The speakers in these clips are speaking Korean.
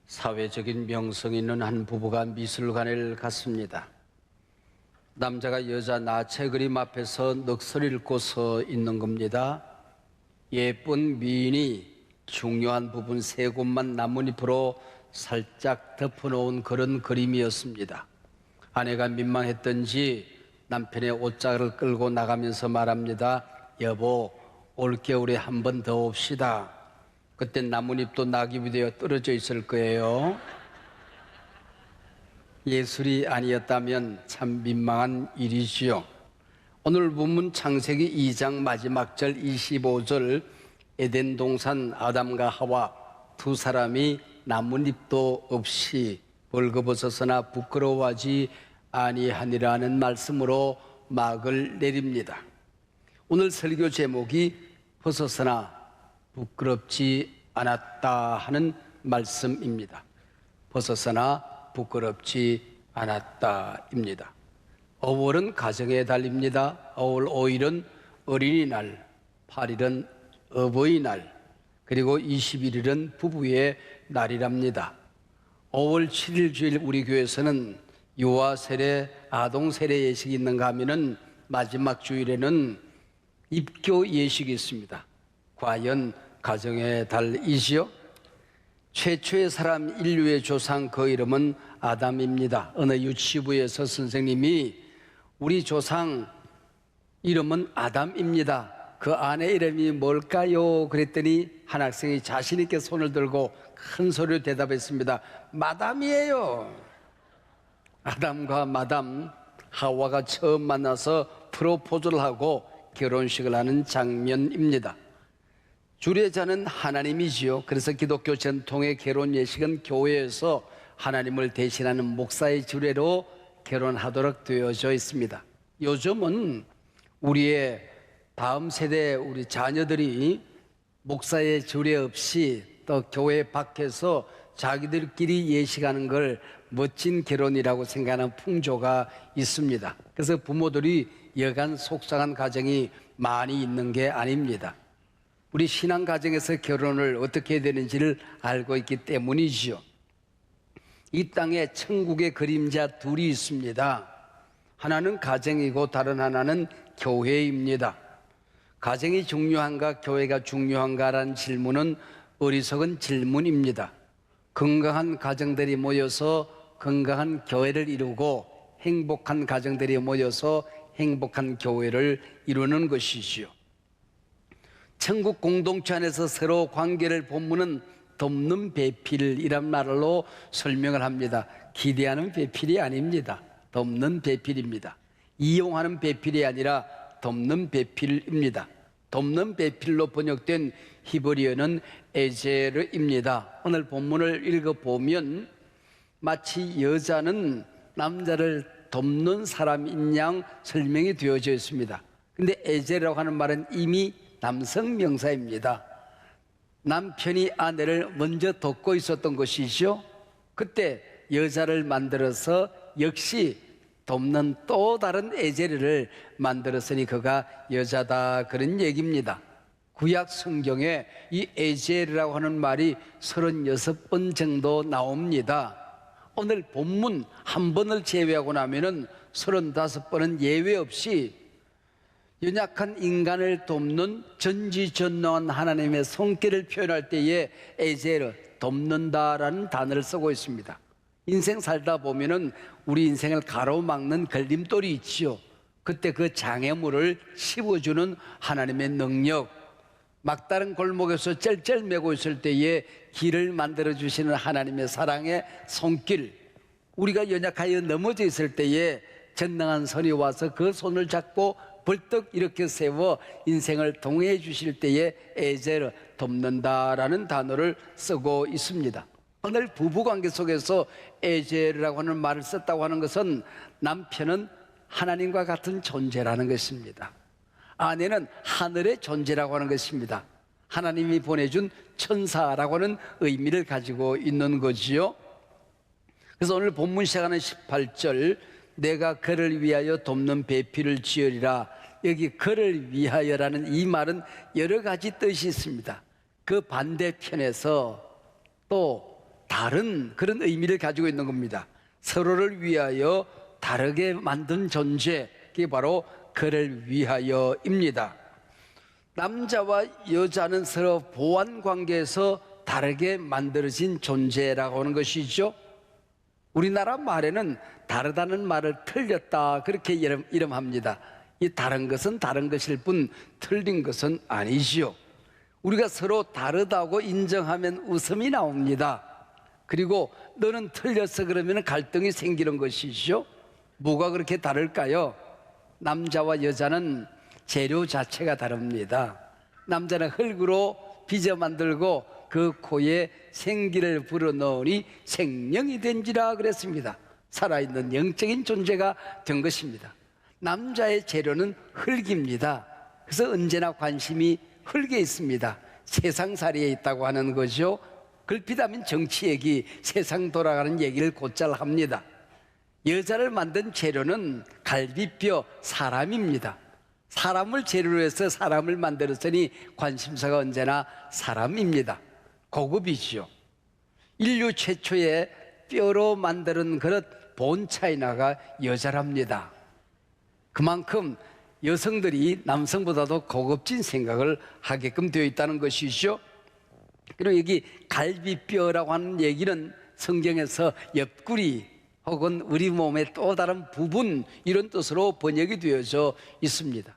사회적인 명성 있는 한 부부가 미술관을 갔습니다. 남자가 여자 나체 그림 앞에서 넋을 잃고 서 있는 겁니다. 예쁜 미인이 중요한 부분 세 곳만 나뭇잎으로 살짝 덮어놓은 그런 그림이었습니다. 아내가 민망했던지 남편의 옷자락을 끌고 나가면서 말합니다. 여보, 올겨울에 한 번 더 옵시다. 그때 나뭇잎도 낙엽이 되어 떨어져 있을 거예요. 예술이 아니었다면 참 민망한 일이지요. 오늘 본문 창세기 2장 마지막 절 25절 에덴 동산 아담과 하와 두 사람이 나뭇잎도 없이 벌거벗었으나 부끄러워하지 아니하니라는 말씀으로 막을 내립니다. 오늘 설교 제목이 벗었으나 부끄럽지 않았다 하는 말씀입니다. 벗었으나 부끄럽지 않았다입니다. 5월은 가정의 달입니다. 5월 5일은 어린이날, 8일은 어버이날, 그리고 21일은 부부의 날이랍니다. 5월 7일 주일 우리 교회에서는 유아 세례, 아동 세례 예식이 있는가 하면은 마지막 주일에는 입교 예식이 있습니다. 과연 가정의 달이지요? 최초의 사람 인류의 조상 그 이름은 아담입니다. 어느 유치부에서 선생님이 우리 조상 이름은 아담입니다. 그 아내 이름이 뭘까요? 그랬더니 한 학생이 자신 있게 손을 들고 큰 소리로 대답했습니다. 마담이에요. 아담과 마담 하와가 처음 만나서 프로포즈를 하고 결혼식을 하는 장면입니다. 주례자는 하나님이지요. 그래서 기독교 전통의 결혼 예식은 교회에서 하나님을 대신하는 목사의 주례로 결혼하도록 되어져 있습니다. 요즘은 우리의 다음 세대 우리 자녀들이 목사의 주례 없이 또 교회 밖에서 자기들끼리 예식하는 걸 멋진 결혼이라고 생각하는 풍조가 있습니다. 그래서 부모들이 여간 속상한 가정이 많이 있는 게 아닙니다. 우리 신앙 가정에서 결혼을 어떻게 해야 되는지를 알고 있기 때문이지요. 이 땅에 천국의 그림자 둘이 있습니다. 하나는 가정이고 다른 하나는 교회입니다. 가정이 중요한가 교회가 중요한가라는 질문은 어리석은 질문입니다. 건강한 가정들이 모여서 건강한 교회를 이루고 행복한 가정들이 모여서 행복한 교회를 이루는 것이지요. 천국 공동체 안에서 서로 관계를 본문은 돕는 배필이란 말로 설명을 합니다. 기대하는 배필이 아닙니다. 돕는 배필입니다. 이용하는 배필이 아니라 돕는 배필입니다. 돕는 배필로 번역된 히브리어는 에제르입니다. 오늘 본문을 읽어보면 마치 여자는 남자를 돕는 사람인 양 설명이 되어져 있습니다. 근데 에제라고 하는 말은 이미 남성 명사입니다. 남편이 아내를 먼저 돕고 있었던 것이죠. 그때 여자를 만들어서 역시 돕는 또 다른 에제르를 만들었으니 그가 여자다 그런 얘기입니다. 구약 성경에 이 에제르라고 하는 말이 36번 정도 나옵니다. 오늘 본문 한 번을 제외하고 나면은 35번은 예외 없이 연약한 인간을 돕는 전지전능한 하나님의 손길을 표현할 때에 에제르, 돕는다라는 단어를 쓰고 있습니다. 인생 살다 보면은 우리 인생을 가로막는 걸림돌이 있지요. 그때 그 장애물을 씹어주는 하나님의 능력, 막다른 골목에서 쩔쩔매고 있을 때에 길을 만들어주시는 하나님의 사랑의 손길, 우리가 연약하여 넘어져 있을 때에 전능한 손이 와서 그 손을 잡고 벌떡 이렇게 세워 인생을 동행해 주실 때에 에제르, 돕는다라는 단어를 쓰고 있습니다. 오늘 부부관계 속에서 에제르라고 하는 말을 썼다고 하는 것은 남편은 하나님과 같은 존재라는 것입니다. 아내는 하늘의 존재라고 하는 것입니다. 하나님이 보내준 천사라고 하는 의미를 가지고 있는 거지요. 그래서 오늘 본문 시작하는 18절 내가 그를 위하여 돕는 배필을 지으리라. 여기 그를 위하여라는 이 말은 여러 가지 뜻이 있습니다. 그 반대편에서 또 다른 그런 의미를 가지고 있는 겁니다. 서로를 위하여 다르게 만든 존재, 그게 바로 그를 위하여입니다. 남자와 여자는 서로 보완 관계에서 다르게 만들어진 존재라고 하는 것이죠. 우리나라 말에는 다르다는 말을 틀렸다 그렇게 이름합니다. 이 다른 것은 다른 것일 뿐 틀린 것은 아니지요. 우리가 서로 다르다고 인정하면 웃음이 나옵니다. 그리고 너는 틀렸어 그러면 갈등이 생기는 것이죠. 뭐가 그렇게 다를까요? 남자와 여자는 재료 자체가 다릅니다. 남자는 흙으로 빚어 만들고 그 코에 생기를 불어넣으니 생명이 된지라 그랬습니다. 살아있는 영적인 존재가 된 것입니다. 남자의 재료는 흙입니다. 그래서 언제나 관심이 흙에 있습니다. 세상살이에 있다고 하는 거죠. 글피다면 정치 얘기, 세상 돌아가는 얘기를 곧잘 합니다. 여자를 만든 재료는 갈비뼈 사람입니다. 사람을 재료로 해서 사람을 만들었으니 관심사가 언제나 사람입니다. 고급이지요. 인류 최초의 뼈로 만드는 그릇 본차이나가 여자랍니다. 그만큼 여성들이 남성보다도 고급진 생각을 하게끔 되어 있다는 것이죠. 그리고 여기 갈비뼈라고 하는 얘기는 성경에서 옆구리 혹은 우리 몸의 또 다른 부분 이런 뜻으로 번역이 되어져 있습니다.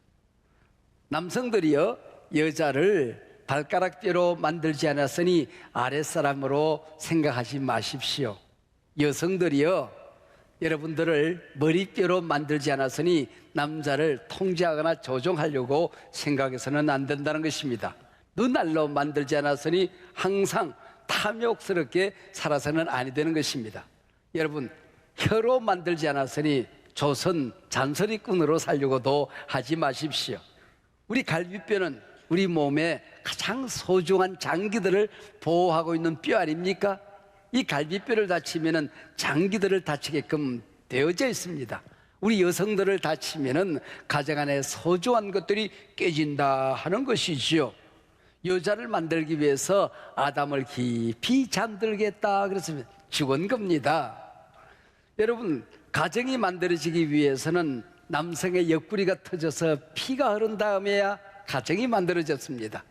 남성들이요 여자를 발가락뼈로 만들지 않았으니 아랫사람으로 생각하지 마십시오. 여성들이요 여러분들을 머리뼈로 만들지 않았으니 남자를 통제하거나 조종하려고 생각해서는 안 된다는 것입니다. 눈알로 만들지 않았으니 항상 탐욕스럽게 살아서는 아니 되는 것입니다. 여러분 혀로 만들지 않았으니 조선 잔소리꾼으로 살려고도 하지 마십시오. 우리 갈비뼈는 우리 몸에 가장 소중한 장기들을 보호하고 있는 뼈 아닙니까? 이 갈비뼈를 다치면은 장기들을 다치게끔 되어져 있습니다. 우리 여성들을 다치면은 가정 안에 소중한 것들이 깨진다 하는 것이지요. 여자를 만들기 위해서 아담을 깊이 잠들겠다 그랬으면 죽은 겁니다. 여러분 가정이 만들어지기 위해서는 남성의 옆구리가 터져서 피가 흐른 다음에야 가정이 만들어졌습니다.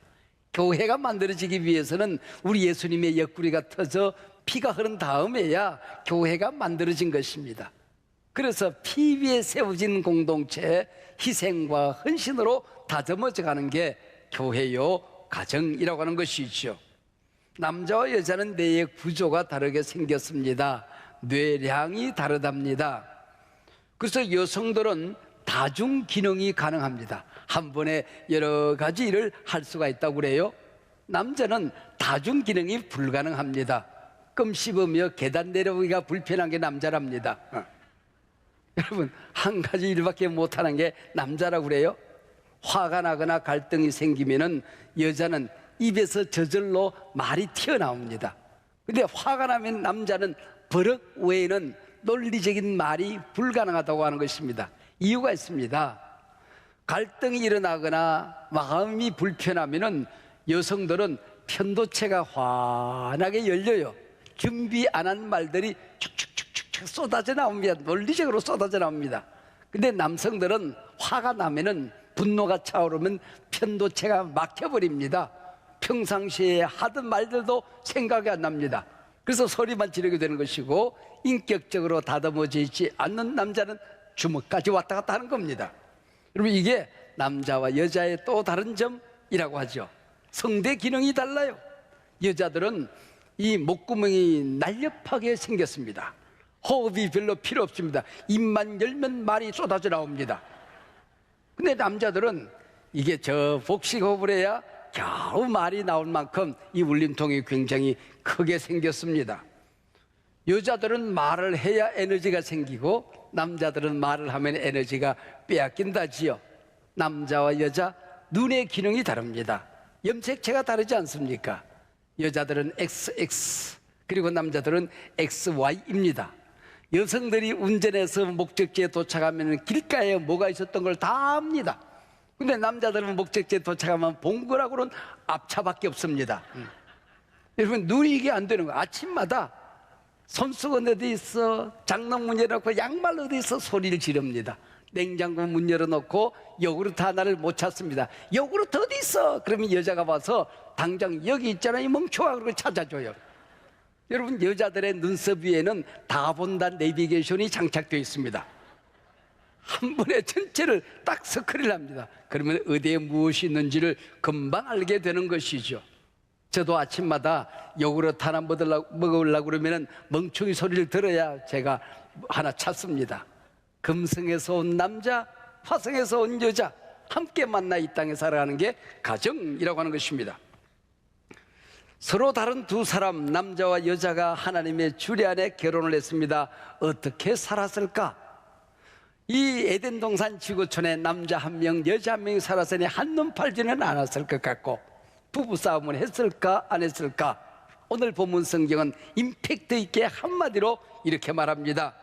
교회가 만들어지기 위해서는 우리 예수님의 옆구리가 터져 피가 흐른 다음에야 교회가 만들어진 것입니다. 그래서 피 위에 세워진 공동체 희생과 헌신으로 다듬어져 가는 게 교회요 가정이라고 하는 것이죠. 남자와 여자는 뇌의 구조가 다르게 생겼습니다. 뇌량이 다르답니다. 그래서 여성들은 다중 기능이 가능합니다. 한 번에 여러 가지 일을 할 수가 있다고 그래요. 남자는 다중 기능이 불가능합니다. 껌 씹으며 계단 내려오기가 불편한 게 남자랍니다. 여러분 한 가지 일밖에 못하는 게 남자라고 그래요. 화가 나거나 갈등이 생기면은 여자는 입에서 저절로 말이 튀어나옵니다. 근데 화가 나면 남자는 버럭 외에는 논리적인 말이 불가능하다고 하는 것입니다. 이유가 있습니다. 갈등이 일어나거나 마음이 불편하면은 여성들은 편도체가 환하게 열려요. 준비 안 한 말들이 축축축축 쏟아져 나옵니다. 논리적으로 쏟아져 나옵니다. 근데 남성들은 화가 나면은 분노가 차오르면 편도체가 막혀버립니다. 평상시에 하던 말들도 생각이 안 납니다. 그래서 소리만 지르게 되는 것이고 인격적으로 다듬어져 있지 않는 남자는 주먹까지 왔다 갔다 하는 겁니다. 여러분 이게 남자와 여자의 또 다른 점이라고 하죠. 성대 기능이 달라요. 여자들은 이 목구멍이 날렵하게 생겼습니다. 호흡이 별로 필요 없습니다. 입만 열면 말이 쏟아져 나옵니다. 근데 남자들은 이게 저 복식호흡을 해야 겨우 말이 나올 만큼 이 울림통이 굉장히 크게 생겼습니다. 여자들은 말을 해야 에너지가 생기고 남자들은 말을 하면 에너지가 빼앗긴다지요. 남자와 여자 눈의 기능이 다릅니다. 염색체가 다르지 않습니까? 여자들은 XX 그리고 남자들은 XY입니다. 여성들이 운전해서 목적지에 도착하면 길가에 뭐가 있었던 걸 다 압니다. 근데 남자들은 목적지에 도착하면 본 거라고는 앞차밖에 없습니다. 여러분, 눈이 이게 안 되는 거예요. 아침마다 손수건 어디 있어, 장롱 문 열어놓고 양말 어디 있어 소리를 지릅니다. 냉장고 문 열어놓고 요구르트 하나를 못 찾습니다. 요구르트 어디 있어? 그러면 여자가 와서 당장 여기 있잖아 이 멍청아, 그러고 찾아줘요. 여러분, 여자들의 눈썹 위에는 다 본다 내비게이션이 장착되어 있습니다. 한 번에 전체를 딱 스크린을 합니다. 그러면 어디에 무엇이 있는지를 금방 알게 되는 것이죠. 저도 아침마다 요구르트 하나 먹으려고 그러면 멍청이 소리를 들어야 제가 하나 찾습니다. 금성에서 온 남자, 화성에서 온 여자, 함께 만나 이 땅에 살아가는 게 가정이라고 하는 것입니다. 서로 다른 두 사람, 남자와 여자가 하나님의 주례 안에 결혼을 했습니다. 어떻게 살았을까? 이 에덴 동산 지구촌에 남자 한 명, 여자 한 명이 살았으니 한눈 팔지는 않았을 것 같고, 부부싸움을 했을까 안 했을까? 오늘 본문 성경은 임팩트 있게 한마디로 이렇게 말합니다.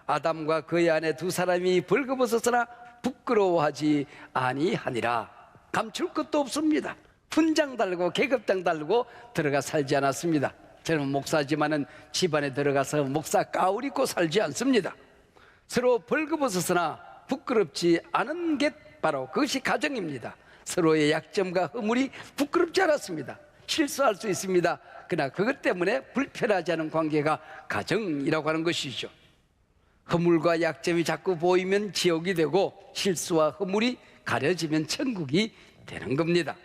아담과 그의 아내 두 사람이 벌거벗었으나 부끄러워하지 아니하니라. 감출 것도 없습니다. 훈장 달고 계급장 달고 들어가 살지 않았습니다. 저는 목사지만은 집안에 들어가서 목사 가을 입고 살지 않습니다. 서로 벌거벗었으나 부끄럽지 않은 게 바로 그것이 가정입니다. 서로의 약점과 허물이 부끄럽지 않았습니다. 실수할 수 있습니다. 그러나 그것 때문에 불편하지 않은 관계가 가정이라고 하는 것이죠. 허물과 약점이 자꾸 보이면 지옥이 되고, 실수와 허물이 가려지면 천국이 되는 겁니다.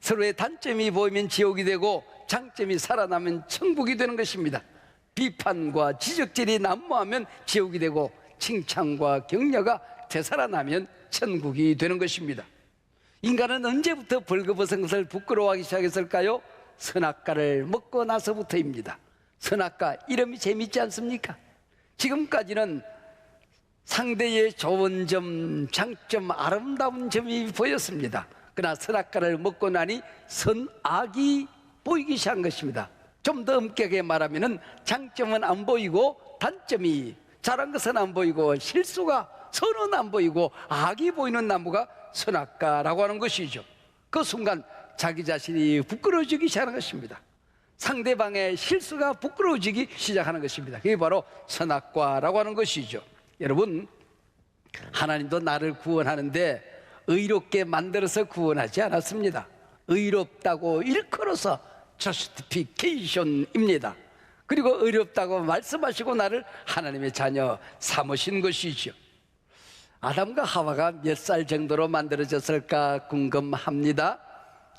서로의 단점이 보이면 지옥이 되고, 장점이 살아나면 천국이 되는 것입니다. 비판과 지적질이 난무하면 지옥이 되고, 칭찬과 격려가 되살아나면 천국이 되는 것입니다. 인간은 언제부터 벌거벗은 것을 부끄러워하기 시작했을까요? 선악과를 먹고 나서부터입니다. 선악과, 이름이 재밌지 않습니까? 지금까지는 상대의 좋은 점, 장점, 아름다운 점이 보였습니다. 그러나 선악과를 먹고 나니 선악이 보이기 시작한 것입니다. 좀 더 엄격하게 말하면 장점은 안 보이고, 단점이 잘한 것은 안 보이고, 실수가 선은 안 보이고, 악이 보이는 나무가 선악과라고 하는 것이죠. 그 순간 자기 자신이 부끄러워지기 시작하는 것입니다. 상대방의 실수가 부끄러워지기 시작하는 것입니다. 그게 바로 선악과라고 하는 것이죠. 여러분, 하나님도 나를 구원하는데 의롭게 만들어서 구원하지 않았습니다. 의롭다고 일컬어서 justification입니다. 그리고 의롭다고 말씀하시고 나를 하나님의 자녀 삼으신 것이죠. 아담과 하와가 몇 살 정도로 만들어졌을까 궁금합니다.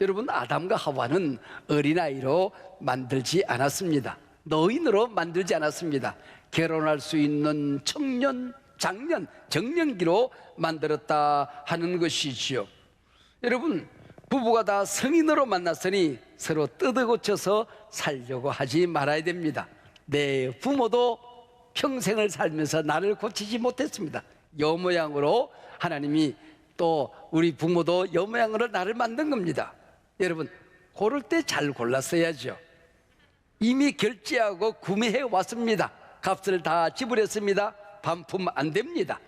여러분, 아담과 하와는 어린아이로 만들지 않았습니다. 노인으로 만들지 않았습니다. 결혼할 수 있는 청년, 장년, 정년기로 만들었다 하는 것이지요. 여러분, 부부가 다 성인으로 만났으니 서로 뜯어고쳐서 살려고 하지 말아야 됩니다. 내 부모도 평생을 살면서 나를 고치지 못했습니다. 여 모양으로 하나님이 또 우리 부모도 여 모양으로 나를 만든 겁니다. 여러분, 고를 때 잘 골랐어야죠. 이미 결제하고 구매해 왔습니다. 값을 다 지불했습니다. 반품 안 됩니다.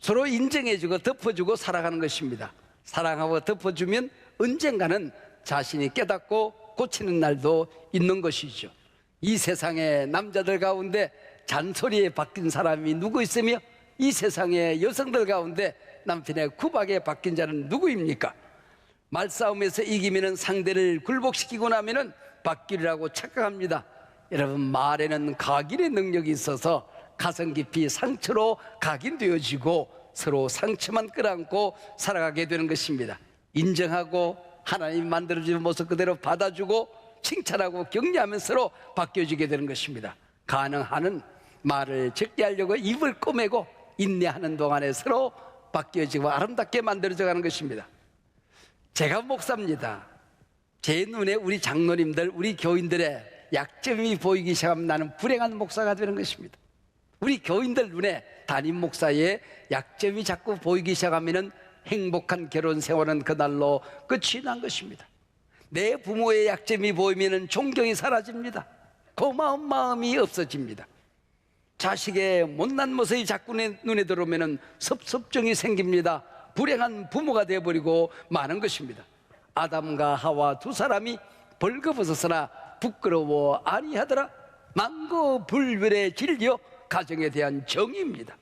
서로 인정해주고 덮어주고 살아가는 것입니다. 사랑하고 덮어주면 언젠가는 자신이 깨닫고 고치는 날도 있는 것이죠. 이 세상의 남자들 가운데 잔소리에 바뀐 사람이 누구 있으며, 이 세상의 여성들 가운데 남편의 구박에 바뀐 자는 누구입니까? 말싸움에서 이기면 상대를 굴복시키고 나면 바뀌리라고 착각합니다. 여러분, 말에는 각인의 능력이 있어서 가슴 깊이 상처로 각인되어지고 서로 상처만 끌어안고 살아가게 되는 것입니다. 인정하고 하나님 만들어주는 모습 그대로 받아주고 칭찬하고 격려하면 서로 바뀌어지게 되는 것입니다. 가능한 말을 적게 하려고 입을 꼬매고 인내하는 동안에 서로 바뀌어지고 아름답게 만들어져 가는 것입니다. 제가 목사입니다. 제 눈에 우리 장로님들, 우리 교인들의 약점이 보이기 시작하면 나는 불행한 목사가 되는 것입니다. 우리 교인들 눈에 담임 목사의 약점이 자꾸 보이기 시작하면 행복한 결혼 생활은 그날로 끝이 난 것입니다. 내 부모의 약점이 보이면 존경이 사라집니다. 고마운 마음이 없어집니다. 자식의 못난 모습이 자꾸 내 눈에 들어오면 섭섭증이 생깁니다. 불행한 부모가 되어버리고 마는 것입니다. 아담과 하와 두 사람이 벌거벗었으나 부끄러워 아니하더라. 만고불변의 진리요 가정에 대한 정의입니다.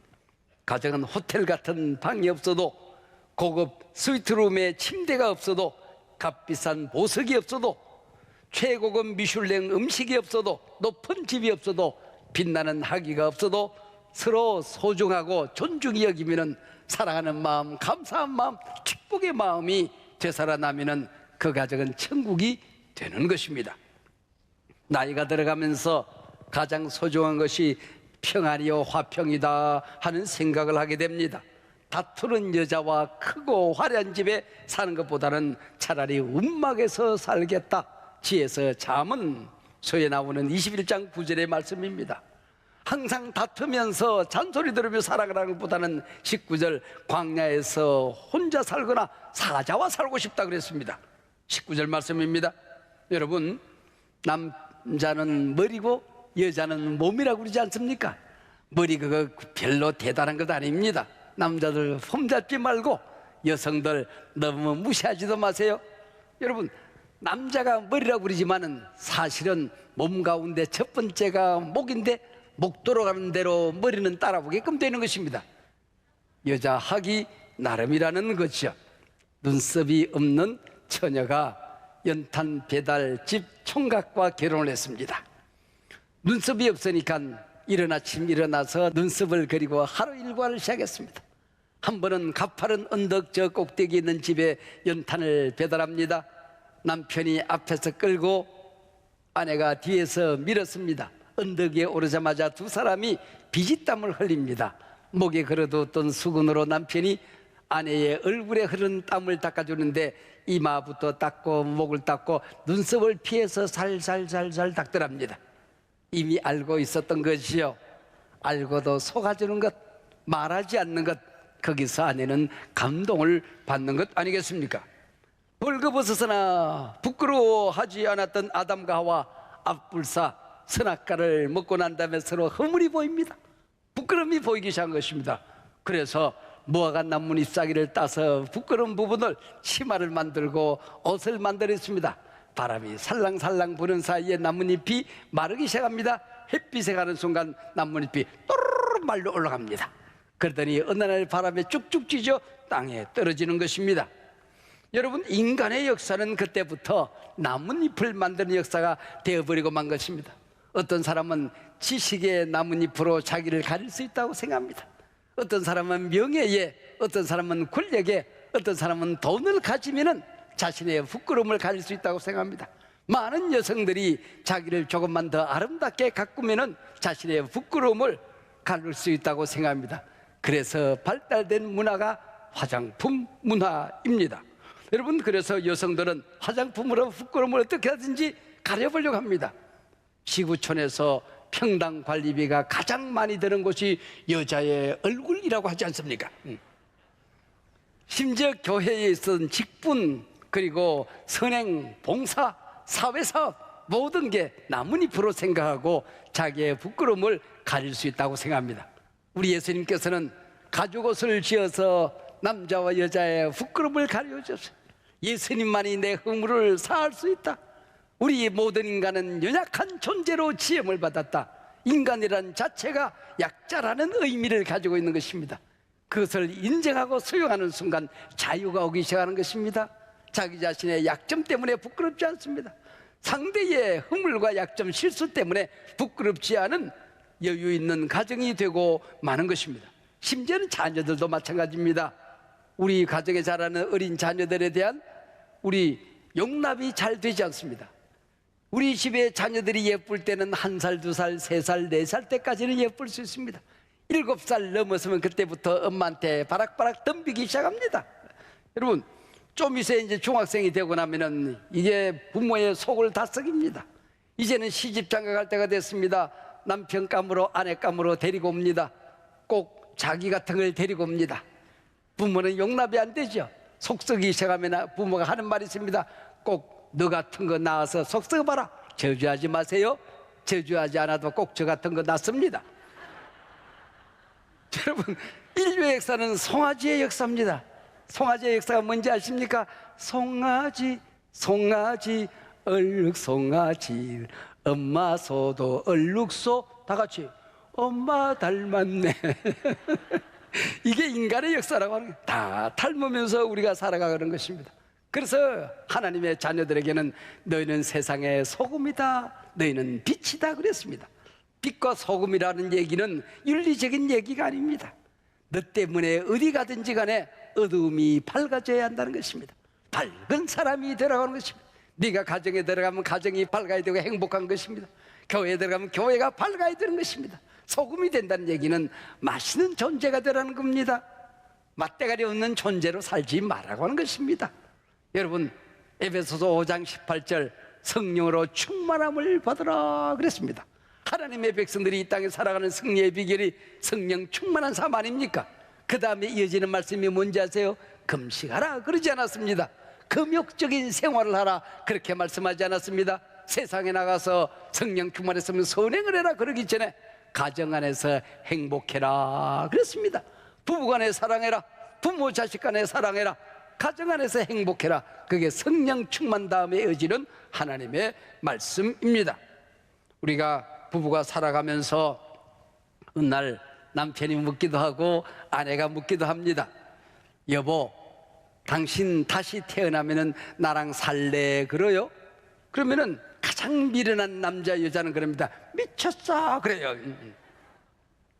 가정은 호텔 같은 방이 없어도, 고급 스위트룸에 침대가 없어도, 값비싼 보석이 없어도, 최고급 미슐랭 음식이 없어도, 높은 집이 없어도, 빛나는 학위가 없어도 서로 소중하고 존중히 여기면 사랑하는 마음, 감사한 마음, 축복의 마음이 되살아나면 그 가정은 천국이 되는 것입니다. 나이가 들어가면서 가장 소중한 것이 평안이요 화평이다 하는 생각을 하게 됩니다. 다투는 여자와 크고 화려한 집에 사는 것보다는 차라리 움막에서 살겠다. 지혜서 잠언서에 나오는 21장 9절의 말씀입니다. 항상 다투면서 잔소리 들으며 살아가는 것보다는 19절 광야에서 혼자 살거나 사자와 살고 싶다 그랬습니다. 19절 말씀입니다. 여러분, 남자는 머리고 여자는 몸이라고 그러지 않습니까? 머리 그거 별로 대단한 것 아닙니다. 남자들 폼 잡지 말고 여성들 너무 무시하지도 마세요. 여러분, 남자가 머리라고 그러지만은 사실은 몸 가운데 첫 번째가 목인데, 목 돌아가는 대로 머리는 따라보게끔 되는 것입니다. 여자 학이 나름이라는 거죠. 눈썹이 없는 처녀가 연탄 배달집 총각과 결혼을 했습니다. 눈썹이 없으니까 이른 아침 일어나서 눈썹을 그리고 하루 일과를 시작했습니다. 한 번은 가파른 언덕 저 꼭대기 있는 집에 연탄을 배달합니다. 남편이 앞에서 끌고 아내가 뒤에서 밀었습니다. 언덕에 오르자마자 두 사람이 비지땀을 흘립니다. 목에 걸어뒀던 수건으로 남편이 아내의 얼굴에 흐른 땀을 닦아주는데 이마부터 닦고 목을 닦고 눈썹을 피해서 살살살살 닦더랍니다. 이미 알고 있었던 것이요. 알고도 속아주는 것, 말하지 않는 것, 거기서 아내는 감동을 받는 것 아니겠습니까? 벌거벗어서나 부끄러워하지 않았던 아담과 하와 앞불사 선악과를 먹고 난 다음에 서로 허물이 보입니다. 부끄러움이 보이기 시작한 것입니다. 그래서 무화과 나뭇 잎사귀를 따서 부끄러운 부분을 치마를 만들고 옷을 만들었습니다. 바람이 살랑살랑 부는 사이에 나뭇잎이 마르기 시작합니다. 햇빛에 가는 순간 나뭇잎이 또르르 말려 올라갑니다. 그러더니 어느 날 바람에 쭉쭉 찢어 땅에 떨어지는 것입니다. 여러분, 인간의 역사는 그때부터 나뭇잎을 만드는 역사가 되어버리고 만 것입니다. 어떤 사람은 지식의 나뭇잎으로 자기를 가릴 수 있다고 생각합니다. 어떤 사람은 명예에, 어떤 사람은 권력에, 어떤 사람은 돈을 가지면은 자신의 부끄러움을 가질 수 있다고 생각합니다. 많은 여성들이 자기를 조금만 더 아름답게 가꾸면은 자신의 부끄러움을 가릴 수 있다고 생각합니다. 그래서 발달된 문화가 화장품 문화입니다. 여러분, 그래서 여성들은 화장품으로 부끄러움을 어떻게 하든지 가려보려고 합니다. 지구촌에서 평당 관리비가 가장 많이 드는 곳이 여자의 얼굴이라고 하지 않습니까? 심지어 교회에 있던 직분, 그리고 선행, 봉사, 사회사업 모든 게 나뭇잎으로 생각하고 자기의 부끄러움을 가릴 수 있다고 생각합니다. 우리 예수님께서는 가죽옷을 지어서 남자와 여자의 부끄러움을 가려주셨어요. 예수님만이 내 허물을 사할 수 있다. 우리 모든 인간은 연약한 존재로 지음을 받았다. 인간이란 자체가 약자라는 의미를 가지고 있는 것입니다. 그것을 인정하고 수용하는 순간 자유가 오기 시작하는 것입니다. 자기 자신의 약점 때문에 부끄럽지 않습니다. 상대의 허물과 약점, 실수 때문에 부끄럽지 않은 여유 있는 가정이 되고 마는 것입니다. 심지어는 자녀들도 마찬가지입니다. 우리 가정에 자라는 어린 자녀들에 대한 우리 용납이 잘 되지 않습니다. 우리 집에 자녀들이 예쁠 때는 1살, 2살, 3살, 4살 때까지는 예쁠 수 있습니다. 7살 넘어서면 그때부터 엄마한테 바락바락 덤비기 시작합니다. 여러분, 좀 있어 이제 중학생이 되고 나면은 이제 부모의 속을 다 썩입니다. 이제는 시집 장가 갈 때가 됐습니다. 남편 감으로 아내 감으로 데리고 옵니다. 꼭 자기 같은 걸 데리고 옵니다. 부모는 용납이 안 되죠. 속 썩이기 시작하면 부모가 하는 말이 있습니다. 꼭 너 같은 거 낳아서 속 썩어봐라. 저주하지 마세요. 저주하지 않아도 꼭 저 같은 거 낳습니다. 여러분, 인류의 역사는 송아지의 역사입니다. 송아지의 역사가 뭔지 아십니까? 송아지, 송아지, 얼룩송아지 엄마 소도 얼룩소 다 같이 엄마 닮았네. 이게 인간의 역사라고 하는 거예요. 다 닮으면서 우리가 살아가는 것입니다. 그래서 하나님의 자녀들에게는 너희는 세상의 소금이다, 너희는 빛이다 그랬습니다. 빛과 소금이라는 얘기는 윤리적인 얘기가 아닙니다. 너 때문에 어디 가든지 간에 어두움이 밝아져야 한다는 것입니다. 밝은 사람이 되어가는 것입니다. 네가 가정에 들어가면 가정이 밝아야 되고 행복한 것입니다. 교회에 들어가면 교회가 밝아야 되는 것입니다. 소금이 된다는 얘기는 맛있는 존재가 되라는 겁니다. 맛대가리 없는 존재로 살지 말라고 하는 것입니다. 여러분, 에베소서 5장 18절 성령으로 충만함을 받으라 그랬습니다. 하나님의 백성들이 이 땅에 살아가는 승리의 비결이 성령 충만한 삶 아닙니까? 그 다음에 이어지는 말씀이 뭔지 아세요? 금식하라 그러지 않았습니다. 금욕적인 생활을 하라 그렇게 말씀하지 않았습니다. 세상에 나가서 성령 충만했으면 선행을 해라 그러기 전에 가정 안에서 행복해라 그랬습니다. 부부간에 사랑해라, 부모 자식 간에 사랑해라, 가정 안에서 행복해라. 그게 성령 충만 다음에 이어지는 하나님의 말씀입니다. 우리가 부부가 살아가면서 어느 날 남편이 묻기도 하고 아내가 묻기도 합니다. 여보, 당신 다시 태어나면은 나랑 살래 그래요? 그러면은 가장 미련한 남자 여자는 그럽니다. 미쳤어 그래요.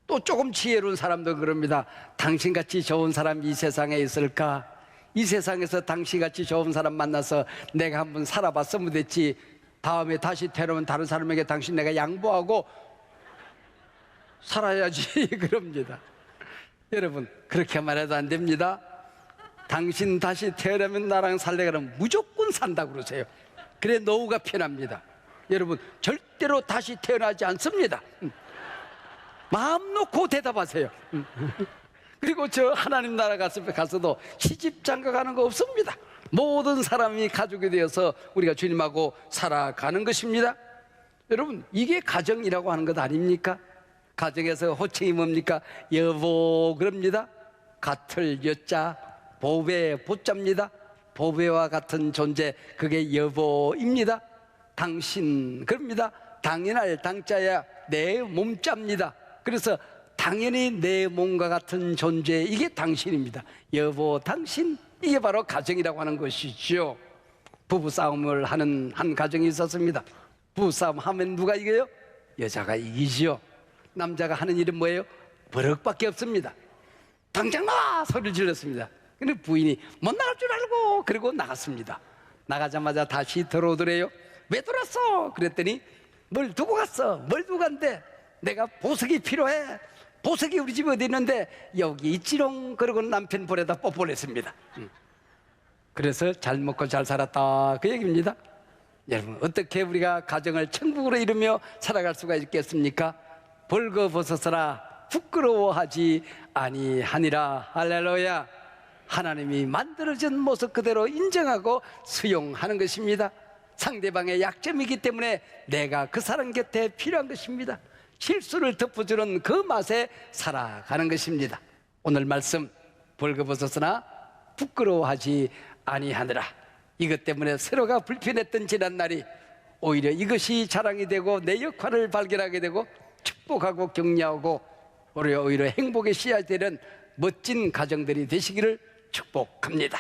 또 조금 지혜로운 사람도 그럽니다. 당신같이 좋은 사람 이 세상에 있을까? 이 세상에서 당신같이 좋은 사람 만나서 내가 한번 살아봤으면 됐지, 다음에 다시 태어나면 다른 사람에게 당신 내가 양보하고 살아야지 그럽니다. 여러분, 그렇게 말해도 안 됩니다. 당신 다시 태어나면 나랑 살래 그러면 무조건 산다고 그러세요. 그래 노후가 편합니다. 여러분, 절대로 다시 태어나지 않습니다. 마음 놓고 대답하세요. 그리고 저 하나님 나라 가서도 시집 장가 가는 거 없습니다. 모든 사람이 가족이 되어서 우리가 주님하고 살아가는 것입니다. 여러분, 이게 가정이라고 하는 것 아닙니까? 가정에서 호칭이 뭡니까? 여보 그럽니다. 같을 여자, 보배 보자입니다. 보배와 같은 존재, 그게 여보입니다. 당신 그럽니다. 당연할 당자야 내 몸자입니다. 그래서 당연히 내 몸과 같은 존재, 이게 당신입니다. 여보 당신, 이게 바로 가정이라고 하는 것이죠. 부부싸움을 하는 한 가정이 있었습니다. 부부싸움 하면 누가 이겨요? 여자가 이기죠. 남자가 하는 일은 뭐예요? 버럭밖에 없습니다. 당장 나와 소리를 질렀습니다. 근데 부인이 못 나갈 줄 알고 그리고 나갔습니다. 나가자마자 다시 들어오더래요. 왜 들어왔어? 그랬더니 뭘 두고 갔어? 뭘 두고 간대? 내가 보석이 필요해. 보석이 우리 집에 어디 있는데 여기 있지롱. 그러고 남편 볼에다 뽀뽀를 했습니다. 그래서 잘 먹고 잘 살았다 그 얘기입니다. 여러분, 어떻게 우리가 가정을 천국으로 이루며 살아갈 수가 있겠습니까? 벌거벗어서라 부끄러워하지 아니하니라. 할렐루야. 하나님이 만들어진 모습 그대로 인정하고 수용하는 것입니다. 상대방의 약점이기 때문에 내가 그 사람 곁에 필요한 것입니다. 실수를 덮어주는 그 맛에 살아가는 것입니다. 오늘 말씀, 벌거벗었으나 부끄러워하지 아니하느라. 이것 때문에 서로가 불편했던 지난날이 오히려 이것이 자랑이 되고 내 역할을 발견하게 되고 축복하고 격려하고 오히려 행복의 씨앗이 되는 멋진 가정들이 되시기를 축복합니다.